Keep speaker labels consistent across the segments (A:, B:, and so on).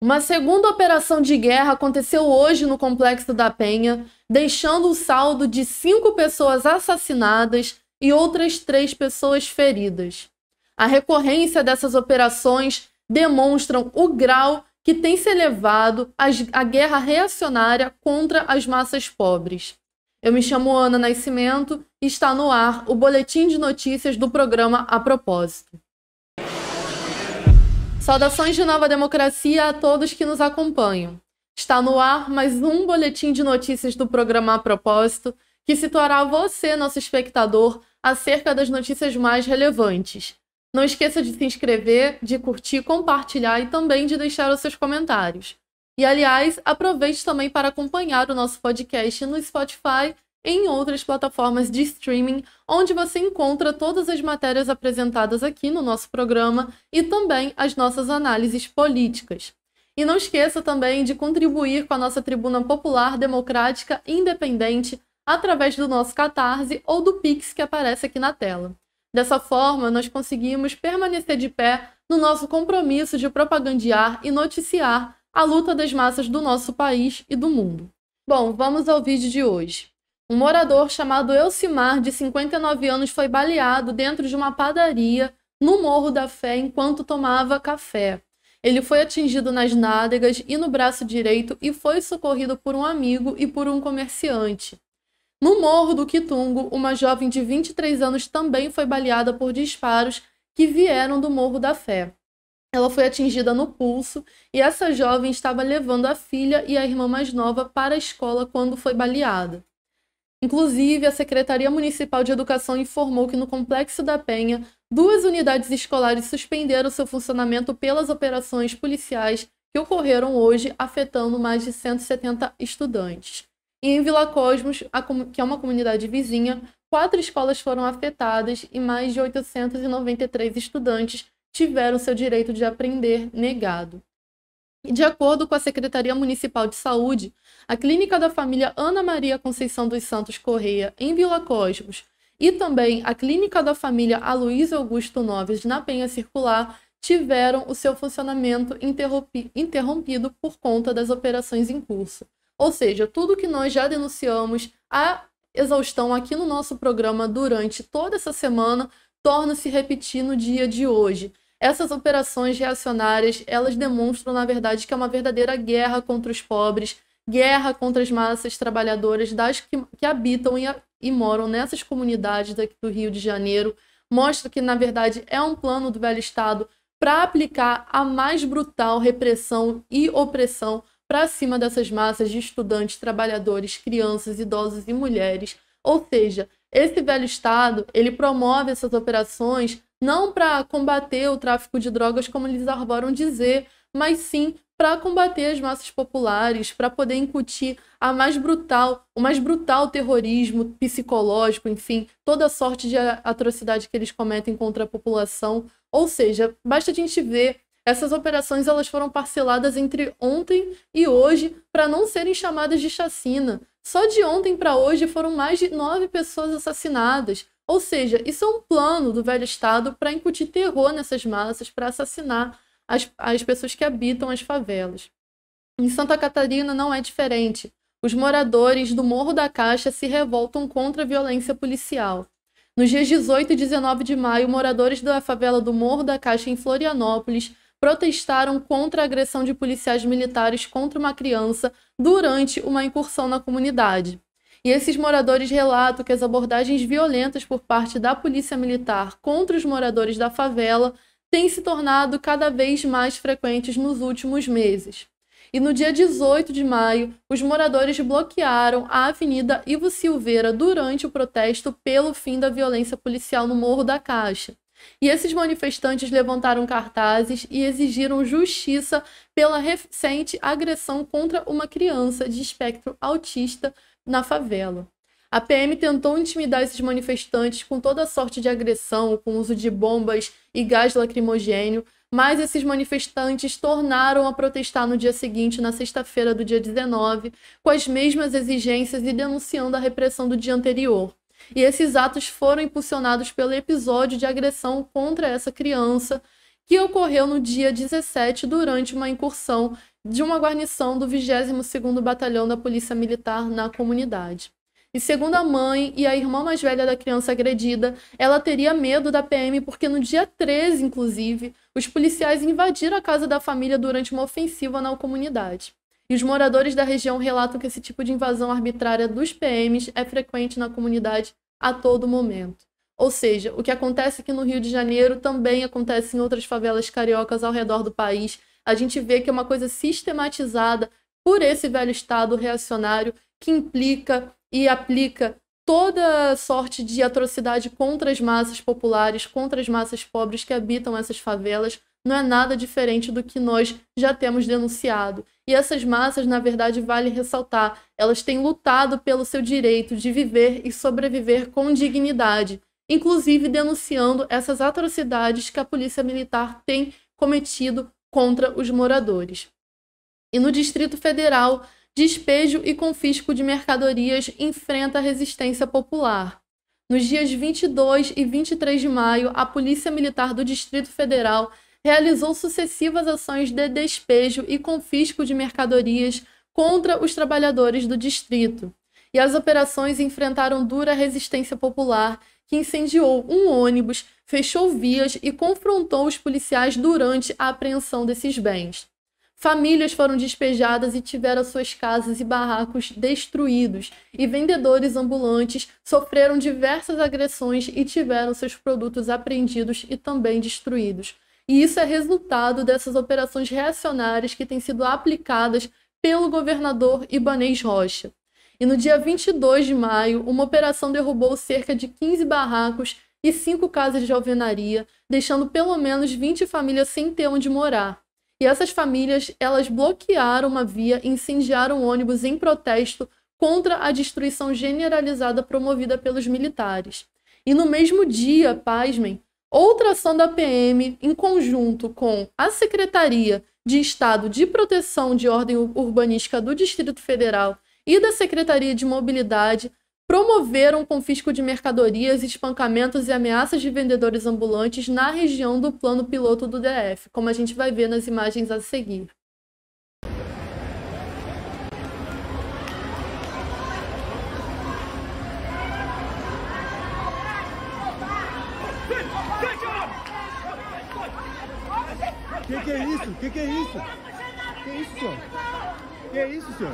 A: Uma segunda operação de guerra aconteceu hoje no Complexo da Penha, deixando o saldo de 5 pessoas assassinadas e outras 3 pessoas feridas. A recorrência dessas operações demonstram o grau que tem se elevado a guerra reacionária contra as massas pobres. Eu me chamo Ana Nascimento e está no ar o Boletim de Notícias do programa A Propósito. Saudações de Nova Democracia a todos que nos acompanham. Está no ar mais um Boletim de Notícias do programa A Propósito, que situará você, nosso espectador, acerca das notícias mais relevantes. Não esqueça de se inscrever, de curtir, compartilhar e também de deixar os seus comentários. E, aliás, aproveite também para acompanhar o nosso podcast no Spotify e em outras plataformas de streaming, onde você encontra todas as matérias apresentadas aqui no nosso programa e também as nossas análises políticas. E não esqueça também de contribuir com a nossa tribuna popular, democrática e independente através do nosso Catarse ou do Pix que aparece aqui na tela. Dessa forma, nós conseguimos permanecer de pé no nosso compromisso de propagandear e noticiar a luta das massas do nosso país e do mundo. Bom, vamos ao vídeo de hoje. Um morador chamado Elcimar, de 59 anos, foi baleado dentro de uma padaria no Morro da Fé enquanto tomava café. Ele foi atingido nas nádegas e no braço direito e foi socorrido por um amigo e por um comerciante. No Morro do Quitungo, uma jovem de 23 anos também foi baleada por disparos que vieram do Morro da Fé. Ela foi atingida no pulso e essa jovem estava levando a filha e a irmã mais nova para a escola quando foi baleada. Inclusive, a Secretaria Municipal de Educação informou que no Complexo da Penha, 2 unidades escolares suspenderam seu funcionamento pelas operações policiais que ocorreram hoje, afetando mais de 170 estudantes. E em Vila Cosmos, que é uma comunidade vizinha, 4 escolas foram afetadas e mais de 893 estudantes tiveram seu direito de aprender negado. E de acordo com a Secretaria Municipal de Saúde, a Clínica da Família Ana Maria Conceição dos Santos Correia, em Vila Cosmos, e também a Clínica da Família Aloysio Augusto Noves, na Penha Circular, tiveram o seu funcionamento interrompido por conta das operações em curso. Ou seja, tudo que nós já denunciamos a exaustão aqui no nosso programa durante toda essa semana torna-se repetir no dia de hoje. Essas operações reacionárias, elas demonstram, na verdade, que é uma verdadeira guerra contra os pobres, guerra contra as massas trabalhadoras que habitam e moram nessas comunidades daqui do Rio de Janeiro. Mostra que, na verdade, é um plano do velho Estado para aplicar a mais brutal repressão e opressão para cima dessas massas de estudantes, trabalhadores, crianças, idosos e mulheres. Ou seja, esse velho Estado, ele promove essas operações não para combater o tráfico de drogas, como eles arvoram dizer, mas sim para combater as massas populares, para poder incutir o mais brutal terrorismo psicológico, enfim, toda sorte de atrocidade que eles cometem contra a população. Ou seja, basta a gente ver, essas operações elas foram parceladas entre ontem e hoje para não serem chamadas de chacina. Só de ontem para hoje foram mais de 9 pessoas assassinadas. Ou seja, isso é um plano do velho Estado para incutir terror nessas massas, para assassinar as pessoas que habitam as favelas. Em Santa Catarina não é diferente. Os moradores do Morro da Caixa se revoltam contra a violência policial. Nos dias 18 e 19 de maio, moradores da favela do Morro da Caixa, em Florianópolis, protestaram contra a agressão de policiais militares contra uma criança durante uma incursão na comunidade. E esses moradores relatam que as abordagens violentas por parte da polícia militar contra os moradores da favela têm se tornado cada vez mais frequentes nos últimos meses. E no dia 18 de maio, os moradores bloquearam a Avenida Ivo Silveira durante o protesto pelo fim da violência policial no Morro da Caixa. E esses manifestantes levantaram cartazes e exigiram justiça pela recente agressão contra uma criança de espectro autista na favela. A PM tentou intimidar esses manifestantes com toda sorte de agressão, com uso de bombas e gás lacrimogênio, mas esses manifestantes tornaram a protestar no dia seguinte, na sexta-feira do dia 19, com as mesmas exigências e denunciando a repressão do dia anterior. E esses atos foram impulsionados pelo episódio de agressão contra essa criança que ocorreu no dia 17 durante uma incursão de uma guarnição do 22º Batalhão da Polícia Militar na comunidade. E segundo a mãe e a irmã mais velha da criança agredida, ela teria medo da PM porque no dia 13, inclusive, os policiais invadiram a casa da família durante uma ofensiva na comunidade. E os moradores da região relatam que esse tipo de invasão arbitrária dos PMs é frequente na comunidade a todo momento. Ou seja, o que acontece aqui no Rio de Janeiro também acontece em outras favelas cariocas ao redor do país. A gente vê que é uma coisa sistematizada por esse velho Estado reacionário que implica e aplica toda sorte de atrocidade contra as massas populares, contra as massas pobres que habitam essas favelas. Não é nada diferente do que nós já temos denunciado. E essas massas, na verdade, vale ressaltar, elas têm lutado pelo seu direito de viver e sobreviver com dignidade, inclusive denunciando essas atrocidades que a Polícia Militar tem cometido contra os moradores. E no Distrito Federal, despejo e confisco de mercadorias enfrenta a resistência popular. Nos dias 22 e 23 de maio, a Polícia Militar do Distrito Federal realizou sucessivas ações de despejo e confisco de mercadorias contra os trabalhadores do distrito. E as operações enfrentaram dura resistência popular, que incendiou um ônibus, fechou vias e confrontou os policiais durante a apreensão desses bens. Famílias foram despejadas e tiveram suas casas e barracos destruídos, e vendedores ambulantes sofreram diversas agressões e tiveram seus produtos apreendidos e também destruídos. E isso é resultado dessas operações reacionárias que têm sido aplicadas pelo governador Ibanez Rocha. E no dia 22 de maio, uma operação derrubou cerca de 15 barracos e 5 casas de alvenaria, deixando pelo menos 20 famílias sem ter onde morar. E essas famílias, elas bloquearam uma via e incendiaram ônibus em protesto contra a destruição generalizada promovida pelos militares. E no mesmo dia, pasmem, outra ação da PM, em conjunto com a Secretaria de Estado de Proteção de Ordem Urbanística do Distrito Federal e da Secretaria de Mobilidade, promoveram o confisco de mercadorias, espancamentos e ameaças de vendedores ambulantes na região do plano piloto do DF, como a gente vai ver nas imagens a seguir.
B: Que é isso? Que é isso? Que é isso, senhor? Que é isso, senhor?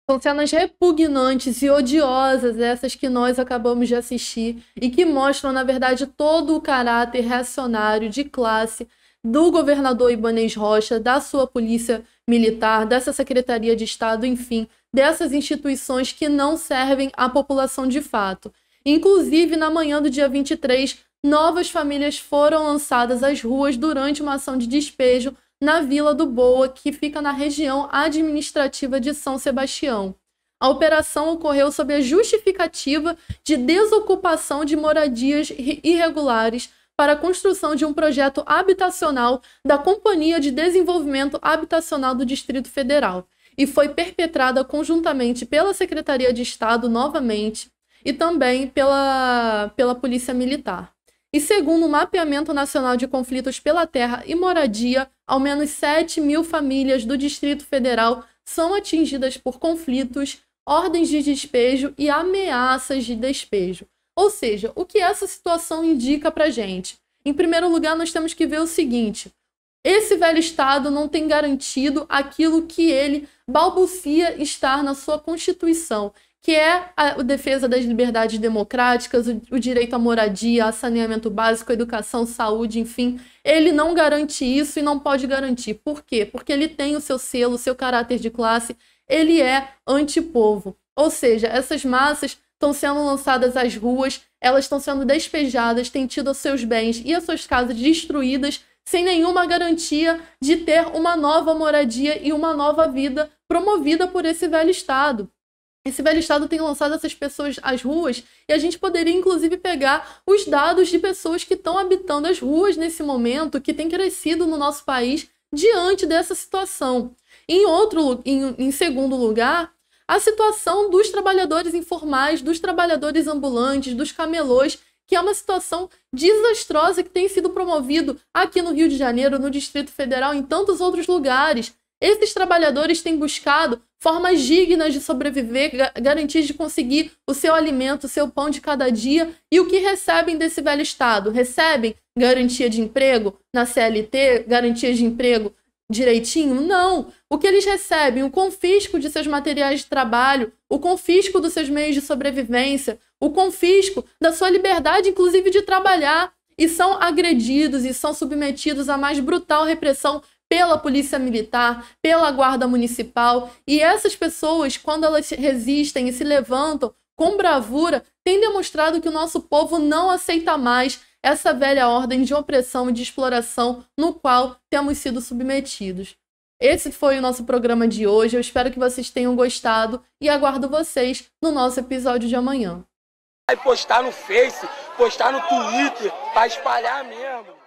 A: São cenas repugnantes e odiosas, essas que nós acabamos de assistir, e que mostram, na verdade, todo o caráter reacionário de classe do governador Ibanez Rocha, da sua polícia militar, dessa Secretaria de Estado, enfim, dessas instituições que não servem à população de fato. Inclusive, na manhã do dia 23, novas famílias foram lançadas às ruas durante uma ação de despejo na Vila do Boa, que fica na região administrativa de São Sebastião. A operação ocorreu sob a justificativa de desocupação de moradias irregulares para a construção de um projeto habitacional da Companhia de Desenvolvimento Habitacional do Distrito Federal, e foi perpetrada conjuntamente pela Secretaria de Estado, novamente, e também pela Polícia Militar. E segundo o Mapeamento Nacional de Conflitos pela Terra e Moradia, ao menos 7.000 famílias do Distrito Federal são atingidas por conflitos, ordens de despejo e ameaças de despejo. Ou seja, o que essa situação indica pra gente? Em primeiro lugar, nós temos que ver o seguinte: esse velho Estado não tem garantido aquilo que ele balbucia estar na sua Constituição, que é a defesa das liberdades democráticas, o direito à moradia, a saneamento básico, educação, saúde, enfim. Ele não garante isso e não pode garantir. Por quê? Porque ele tem o seu selo, o seu caráter de classe, ele é antipovo. Ou seja, essas massas estão sendo lançadas às ruas, elas estão sendo despejadas, têm tido os seus bens e as suas casas destruídas sem nenhuma garantia de ter uma nova moradia e uma nova vida promovida por esse velho Estado. Esse velho Estado tem lançado essas pessoas às ruas e a gente poderia, inclusive, pegar os dados de pessoas que estão habitando as ruas nesse momento, que tem crescido no nosso país diante dessa situação. Em segundo lugar, a situação dos trabalhadores informais, dos trabalhadores ambulantes, dos camelôs, que é uma situação desastrosa que tem sido promovido aqui no Rio de Janeiro, no Distrito Federal, em tantos outros lugares. Esses trabalhadores têm buscado formas dignas de sobreviver, garantias de conseguir o seu alimento, o seu pão de cada dia. E o que recebem desse velho Estado? Recebem garantia de emprego na CLT, garantia de emprego direitinho? Não. O que eles recebem? O confisco de seus materiais de trabalho, o confisco dos seus meios de sobrevivência, o confisco da sua liberdade, inclusive, de trabalhar. E são agredidos e são submetidos à mais brutal repressão pela Polícia Militar, pela Guarda Municipal. E essas pessoas, quando elas resistem e se levantam com bravura, têm demonstrado que o nosso povo não aceita mais essa velha ordem de opressão e de exploração no qual temos sido submetidos. Esse foi o nosso programa de hoje. Eu espero que vocês tenham gostado e aguardo vocês no nosso episódio de amanhã.
C: Vai postar no Face, postar no Twitter, para espalhar mesmo.